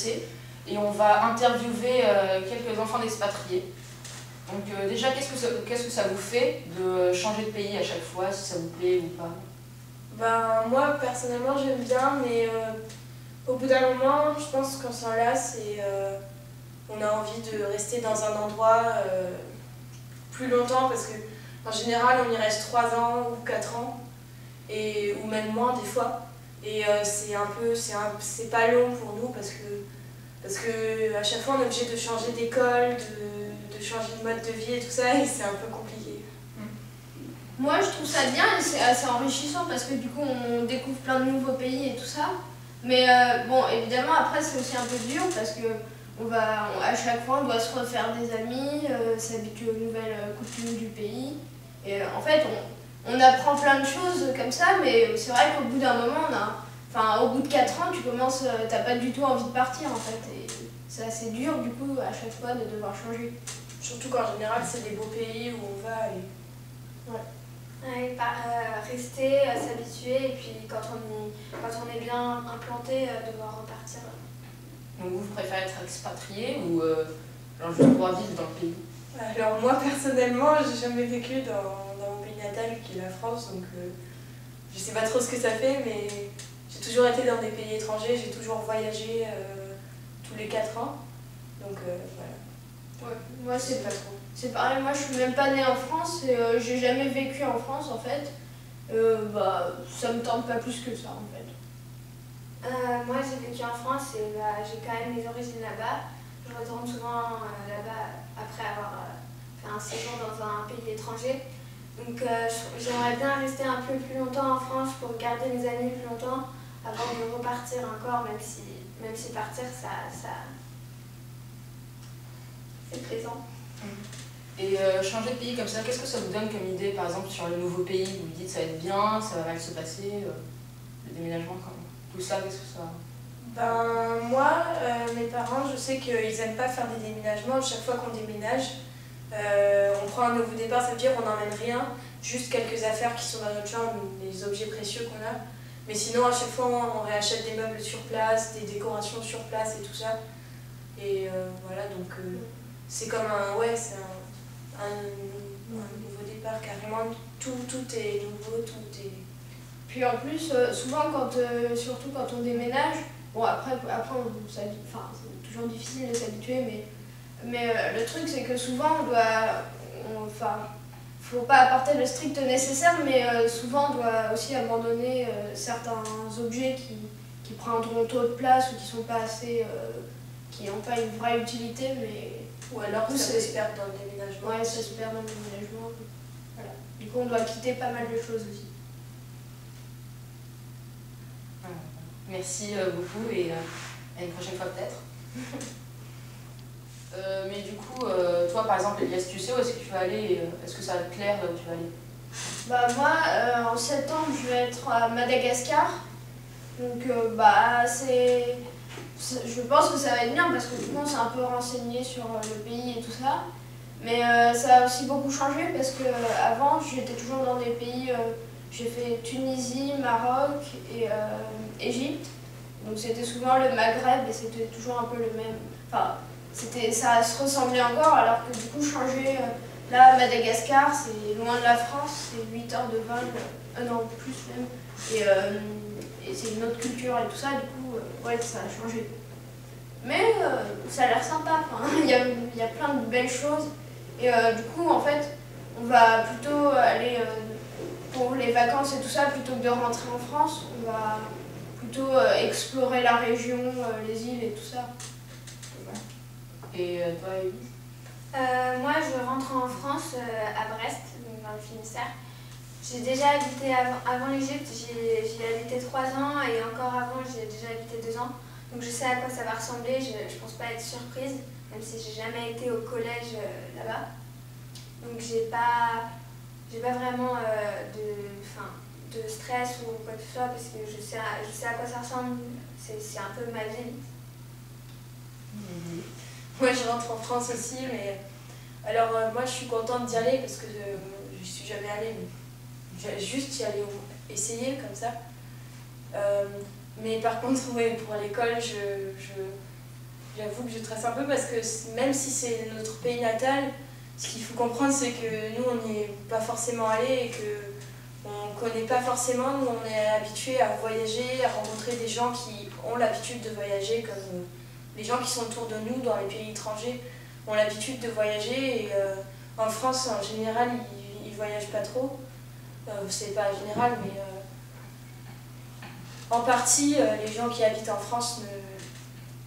s'intéresser et on va interviewer quelques enfants d'expatriés. Donc déjà, qu'est-ce que ça vous fait de changer de pays à chaque fois, si ça vous plaît ou pas? Ben, moi, personnellement, j'aime bien, mais au bout d'un moment, je pense qu'on s'en lasse et on a envie de rester dans un endroit plus longtemps parce que en général, on y reste 3 ans ou 4 ans, ou même moins des fois. Et c'est pas long pour nous parce que à chaque fois, on est obligé de changer d'école, de changer de mode de vie et tout ça, et c'est un peu compliqué. Moi, je trouve ça bien et c'est assez enrichissant parce que du coup, on découvre plein de nouveaux pays et tout ça. Mais bon, évidemment, après, c'est aussi un peu dur parce que à chaque fois, on doit se refaire des amis, s'habituer aux nouvelles coutumes du pays. Et en fait, on apprend plein de choses comme ça, mais c'est vrai qu'au bout d'un moment, au bout de 4 ans, t'as pas du tout envie de partir en fait. Et c'est assez dur du coup à chaque fois de devoir changer. Surtout qu'en général, c'est des beaux pays où on va. Ouais, rester, s'habituer, et puis quand on est bien implanté, devoir repartir. Donc vous préférez être expatrié ou juste pouvoir vivre dans le pays? Alors moi personnellement, j'ai jamais vécu dans mon pays natal qui est la France, donc je sais pas trop ce que ça fait, mais j'ai toujours été dans des pays étrangers, j'ai toujours voyagé tous les 4 ans, donc voilà. Ouais, moi C'est pas trop. C'est pareil, moi je suis même pas née en France et j'ai jamais vécu en France en fait. Ça me tente pas plus que ça en fait. Moi j'ai vécu en France et j'ai quand même mes origines là-bas. Je retourne souvent là-bas après avoir fait un séjour dans un pays étranger. Donc j'aimerais bien rester un peu plus longtemps en France pour garder mes amis plus longtemps avant de repartir encore, même si partir c'est plaisant. Et changer de pays comme ça, qu'est-ce que ça vous donne comme idée, par exemple, sur le nouveau pays? Vous vous dites ça va être bien, ça va mal se passer, le déménagement, tout ça, qu'est-ce que ça... Ben, moi, mes parents, je sais qu'ils n'aiment pas faire des déménagements. Chaque fois qu'on déménage, on prend un nouveau départ, ça veut dire qu'on n'emmène rien, juste quelques affaires qui sont dans notre chambre, les objets précieux qu'on a. Mais sinon, à chaque fois, on réachète des meubles sur place, des décorations sur place et tout ça. Et voilà, donc c'est comme un nouveau départ, carrément. Tout est nouveau, tout est... Puis en plus, souvent, surtout quand on déménage, bon après on s'habitue, c'est toujours difficile de s'habituer, mais le truc c'est que souvent faut pas apporter le strict nécessaire, mais souvent on doit aussi abandonner certains objets qui prendront trop de place ou qui sont pas assez, qui n'ont pas une vraie utilité, mais... Ou alors ça se perd dans le déménagement. Ouais, ça se perd dans le déménagement. Voilà. Du coup, on doit quitter pas mal de choses aussi. Merci beaucoup et à une prochaine fois peut-être. Mais du coup, toi par exemple, Elias, tu sais où est-ce que tu vas aller? Est-ce que ça va te plaire là où tu vas aller? Moi, en septembre, je vais être à Madagascar. Donc, je pense que ça va être bien parce que tout le monde s'est un peu renseigné sur le pays et tout ça. Mais ça a aussi beaucoup changé parce que avant j'étais toujours dans des pays, j'ai fait Tunisie, Maroc et Égypte. Donc c'était souvent le Maghreb et c'était toujours un peu le même. Ça se ressemblait encore alors que du coup changer. Là, Madagascar, c'est loin de la France, c'est 8 heures de vol, non plus même. Et c'est une autre culture et tout ça, du coup, ouais, ça a changé. Mais ça a l'air sympa, il y a plein de belles choses. Et du coup, en fait, on va plutôt aller, pour les vacances et tout ça, plutôt que de rentrer en France, on va plutôt explorer la région, les îles et tout ça. Et toi, Elise? Moi, je rentre en France, à Brest, dans le Finistère. J'ai déjà habité avant l'Égypte, j'y ai habité 3 ans et encore avant, j'ai déjà habité 2 ans. Donc je sais à quoi ça va ressembler, je pense pas être surprise, même si j'ai jamais été au collège là-bas. Donc j'ai pas vraiment de stress ou quoi que ce soit parce que je sais à quoi ça ressemble, c'est un peu ma vie. Moi je rentre en France aussi, mais alors moi je suis contente d'y aller parce que je suis jamais allée, mais juste y aller essayer comme ça. Mais par contre, ouais, pour l'école, j'avoue que je trace un peu parce que même si c'est notre pays natal, ce qu'il faut comprendre, c'est que nous, on n'y est pas forcément allés et qu'on ne connaît pas forcément. Nous, on est habitués à voyager, à rencontrer des gens qui ont l'habitude de voyager, comme les gens qui sont autour de nous dans les pays étrangers ont l'habitude de voyager. Et en France, en général, ils ne voyagent pas trop. C'est pas général, mais en partie, les gens qui habitent en France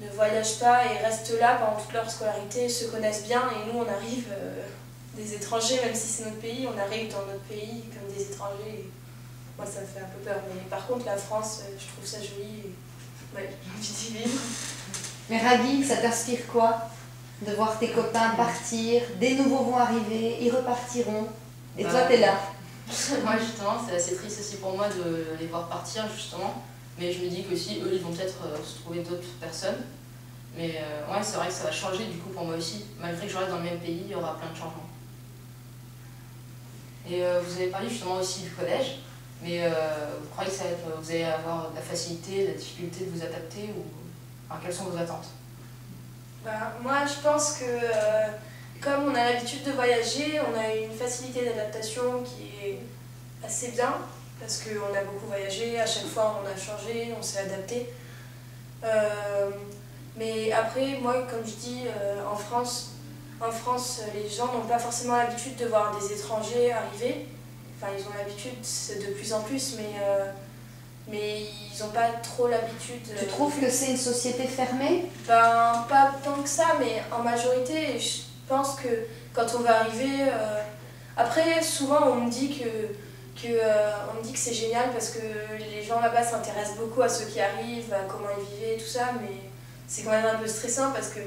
ne voyagent pas et restent là pendant toute leur scolarité, se connaissent bien, et nous on arrive, des étrangers, même si c'est notre pays, on arrive dans notre pays comme des étrangers, et moi ça me fait un peu peur. Mais par contre la France, je trouve ça joli, et ouais, j'ai envie d'y vivre. Mais Ragui, ça t'inspire quoi de voir tes copains partir, des nouveaux vont arriver, ils repartiront, et toi t'es là? Moi justement, c'est assez triste aussi pour moi de les voir partir justement. Mais je me dis qu'aussi, eux, ils vont peut-être se trouver d'autres personnes. Mais ouais, c'est vrai que ça va changer du coup pour moi aussi. Malgré que je reste dans le même pays, il y aura plein de changements. Et vous avez parlé justement aussi du collège. Mais vous croyez que vous allez avoir de la facilité, de la difficulté de vous adapter ou enfin, quelles sont vos attentes? Moi, je pense que comme on a l'habitude de voyager, on a une facilité d'adaptation qui est assez bien. Parce qu'on a beaucoup voyagé, à chaque fois on a changé, on s'est adapté. Mais après, moi, comme je dis, en France, les gens n'ont pas forcément l'habitude de voir des étrangers arriver. Enfin, ils ont l'habitude, c'est de plus en plus, mais ils n'ont pas trop l'habitude. Tu trouves que c'est une société fermée? Pas tant que ça, mais en majorité, je pense que quand on va arriver... Après, souvent, on me dit que c'est génial parce que les gens là-bas s'intéressent beaucoup à ceux qui arrivent, à comment ils vivaient, tout ça, mais c'est quand même un peu stressant parce que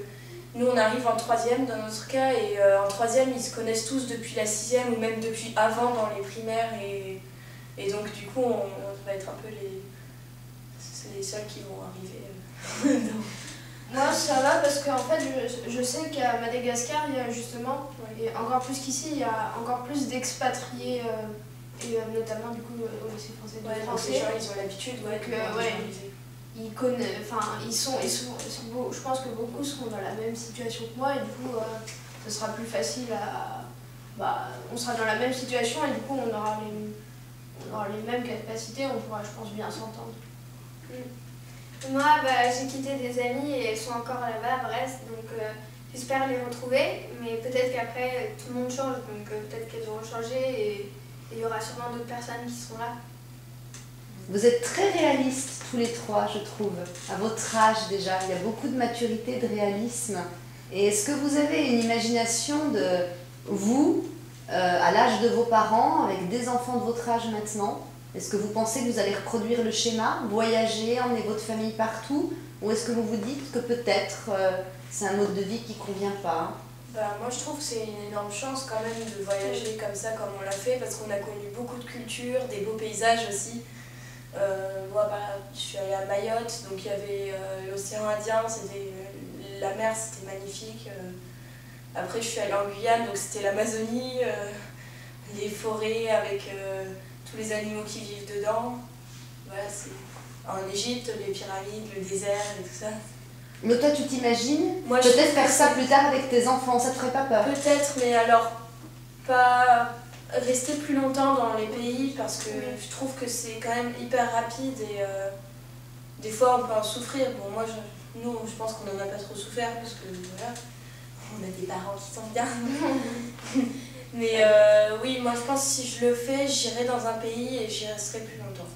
nous on arrive en 3e dans notre cas et en 3e ils se connaissent tous depuis la 6e ou même depuis avant dans les primaires et donc du coup on va être un peu les seuls qui vont arriver. Moi ça va parce qu'en fait je sais qu'à Madagascar il y a justement, et encore plus qu'ici, il y a encore plus d'expatriés. Et notamment du coup au lycée français de français. Les gens ils ont l'habitude ils connaissent, enfin je pense que beaucoup seront dans la même situation que moi et du coup ce sera plus facile on sera dans la même situation et du coup on aura les mêmes capacités, on pourra je pense bien s'entendre. Moi j'ai quitté des amis et elles sont encore là-bas à Brest, donc j'espère les retrouver, mais peut-être qu'après tout le monde change, donc peut-être qu'elles auront changé et il y aura sûrement d'autres personnes qui seront là. Vous êtes très réalistes tous les trois, je trouve. À votre âge déjà, il y a beaucoup de maturité, de réalisme. Et est-ce que vous avez une imagination de vous, à l'âge de vos parents, avec des enfants de votre âge maintenant? Est-ce que vous pensez que vous allez reproduire le schéma, voyager, emmener votre famille partout? Ou est-ce que vous vous dites que peut-être c'est un mode de vie qui ne convient pas? Moi je trouve que c'est une énorme chance quand même de voyager comme ça, comme on l'a fait, parce qu'on a connu beaucoup de cultures, des beaux paysages aussi. Moi je suis allée à Mayotte, donc il y avait l'océan Indien, la mer c'était magnifique. Après je suis allée en Guyane, donc c'était l'Amazonie, les forêts avec tous les animaux qui vivent dedans. Voilà, en Égypte, les pyramides, le désert et tout ça. Mais toi, tu t'imagines peut-être faire ça plus tard avec tes enfants, ça te ferait pas peur? Peut-être, mais alors pas rester plus longtemps dans les pays parce que je trouve que c'est quand même hyper rapide et des fois on peut en souffrir. Bon, moi, je pense qu'on n'en a pas trop souffert parce que voilà, on a des parents qui sont bien. Mais oui, moi je pense que si je le fais, j'irai dans un pays et j'y resterai plus longtemps.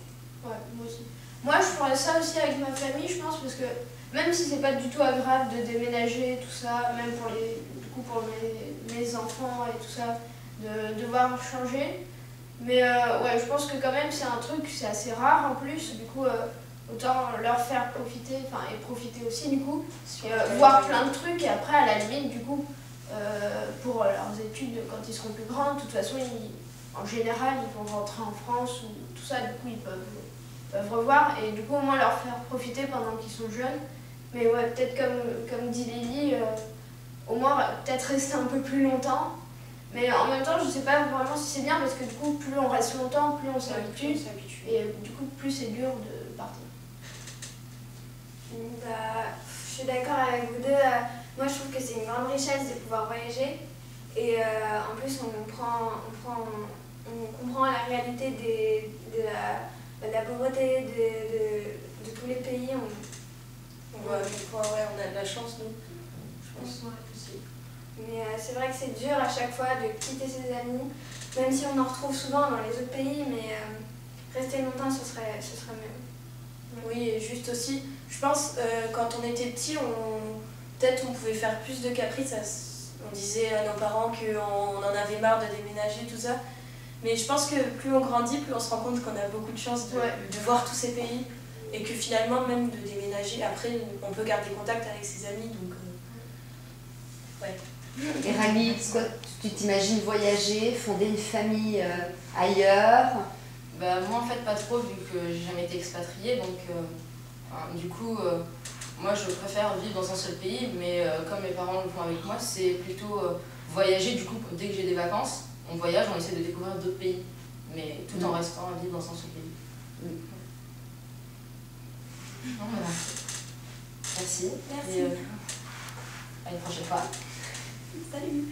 Ouais, moi aussi. Moi je ferais ça aussi avec ma famille, je pense, parce que même si c'est pas du tout agréable de déménager, tout ça, même pour mes enfants et tout ça, de devoir changer. Mais ouais, je pense que quand même c'est un truc, c'est assez rare en plus, du coup autant leur faire profiter, enfin et profiter aussi du coup, voir plein de trucs et après à la limite du coup pour leurs études quand ils seront plus grands, de toute façon en général ils vont rentrer en France ou tout ça, du coup ils peuvent revoir et du coup au moins leur faire profiter pendant qu'ils sont jeunes. Mais ouais, peut-être comme dit Lily, au moins peut-être rester un peu plus longtemps. Mais en même temps, je sais pas vraiment si c'est bien parce que du coup, plus on reste longtemps, plus on s'habitue. Et du coup, plus c'est dur de partir. Je suis d'accord avec vous deux. Moi, je trouve que c'est une grande richesse de pouvoir voyager. Et en plus, on comprend la réalité de la pauvreté de tous les pays. On voit à quel point on a de la chance, nous. Je pense aussi. Mais c'est vrai que c'est dur à chaque fois de quitter ses amis, même si on en retrouve souvent dans les autres pays, mais rester longtemps, ce serait mieux. Oui, et juste aussi, je pense, quand on était petit, peut-être on pouvait faire plus de caprices. On disait à nos parents qu'on en avait marre de déménager, tout ça. Mais je pense que plus on grandit, plus on se rend compte qu'on a beaucoup de chance de voir tous ces pays. Et que finalement, même de déménager, après, on peut garder contact avec ses amis. Donc, ouais. Et Ragui, toi, tu t'imagines voyager, fonder une famille ailleurs? Bah, moi en fait pas trop vu que j'ai jamais été expatriée, donc du coup moi je préfère vivre dans un seul pays, mais comme mes parents le font avec moi, c'est plutôt voyager. Du coup dès que j'ai des vacances, on voyage, on essaie de découvrir d'autres pays, mais tout en restant à vivre dans un seul pays. Donc, voilà. Merci. Merci. Et à une prochaine fois. Salut.